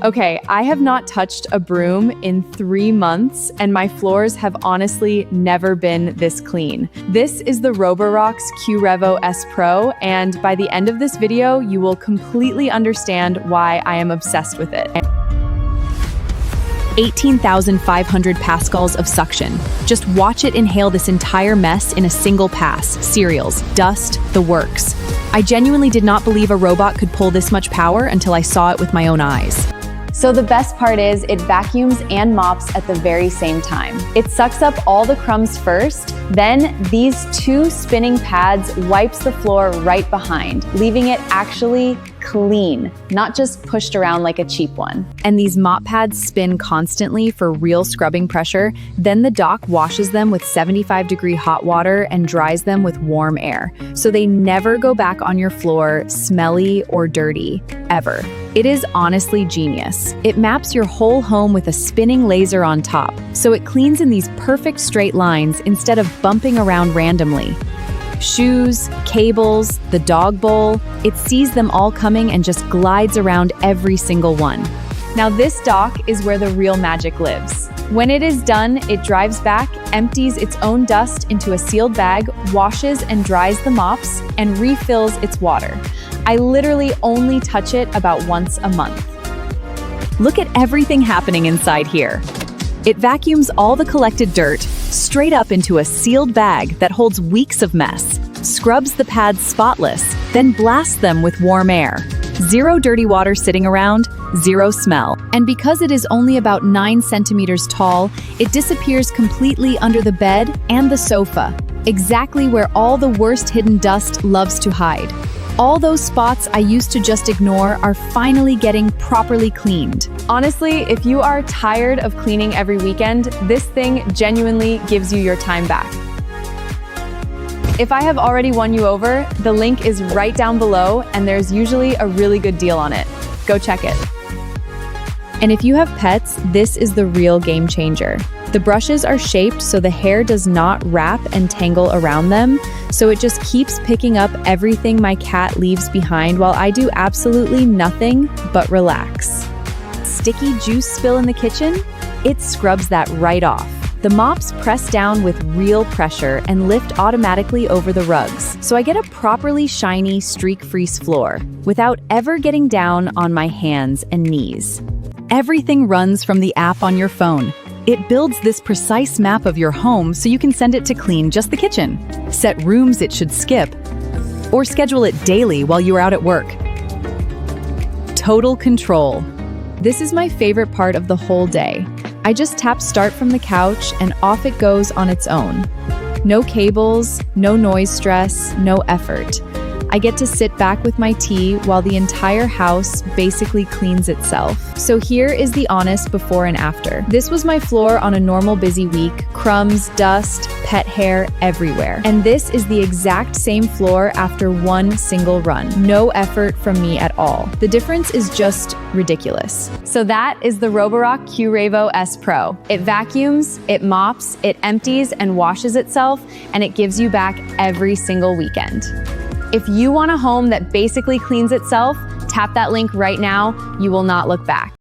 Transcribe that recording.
Okay, I have not touched a broom in 3 months, and my floors have honestly never been this clean. This is the Roborock Qrevo S Pro, and by the end of this video, you will completely understand why I am obsessed with it. 18,500 pascals of suction. Just watch it inhale this entire mess in a single pass. Cereals, dust, the works. I genuinely did not believe a robot could pull this much power until I saw it with my own eyes. So the best part is it vacuums and mops at the very same time. It sucks up all the crumbs first, then these 2 spinning pads wipes the floor right behind, leaving it actually clean, not just pushed around like a cheap one. And these mop pads spin constantly for real scrubbing pressure. Then the dock washes them with 75-degree hot water and dries them with warm air, so they never go back on your floor smelly or dirty, ever. It is honestly genius. It maps your whole home with a spinning laser on top, so it cleans in these perfect straight lines instead of bumping around randomly. Shoes, cables, the dog bowl, it sees them all coming and just glides around every single one. Now this dock is where the real magic lives. When it is done, it drives back, empties its own dust into a sealed bag, washes and dries the mops, and refills its water. I literally only touch it about once a month. Look at everything happening inside here. It vacuums all the collected dirt straight up into a sealed bag that holds weeks of mess, scrubs the pads spotless, then blasts them with warm air. 0 dirty water sitting around, 0 smell. And because it is only about 9 centimeters tall, it disappears completely under the bed and the sofa, exactly where all the worst hidden dust loves to hide. All those spots I used to just ignore are finally getting properly cleaned. Honestly, if you are tired of cleaning every weekend, this thing genuinely gives you your time back. If I have already won you over, the link is right down below, and there's usually a really good deal on it. Go check it. And if you have pets, this is the real game changer. The brushes are shaped so the hair does not wrap and tangle around them, so it just keeps picking up everything my cat leaves behind while I do absolutely nothing but relax. Sticky juice spill in the kitchen? It scrubs that right off. The mops press down with real pressure and lift automatically over the rugs, so I get a properly shiny, streak-free floor without ever getting down on my hands and knees. Everything runs from the app on your phone. It builds this precise map of your home so you can send it to clean just the kitchen, set rooms it should skip, or schedule it daily while you are out at work. Total control. This is my favorite part of the whole day. I just tap start from the couch and off it goes on its own. No cables, no noise stress, no effort. I get to sit back with my tea while the entire house basically cleans itself. So here is the honest before and after. This was my floor on a normal busy week. Crumbs, dust, pet hair everywhere. And this is the exact same floor after one single run. No effort from me at all. The difference is just ridiculous. So that is the Roborock Qrevo S Pro. It vacuums, it mops, it empties and washes itself, and it gives you back every single weekend. If you want a home that basically cleans itself, tap that link right now. You will not look back.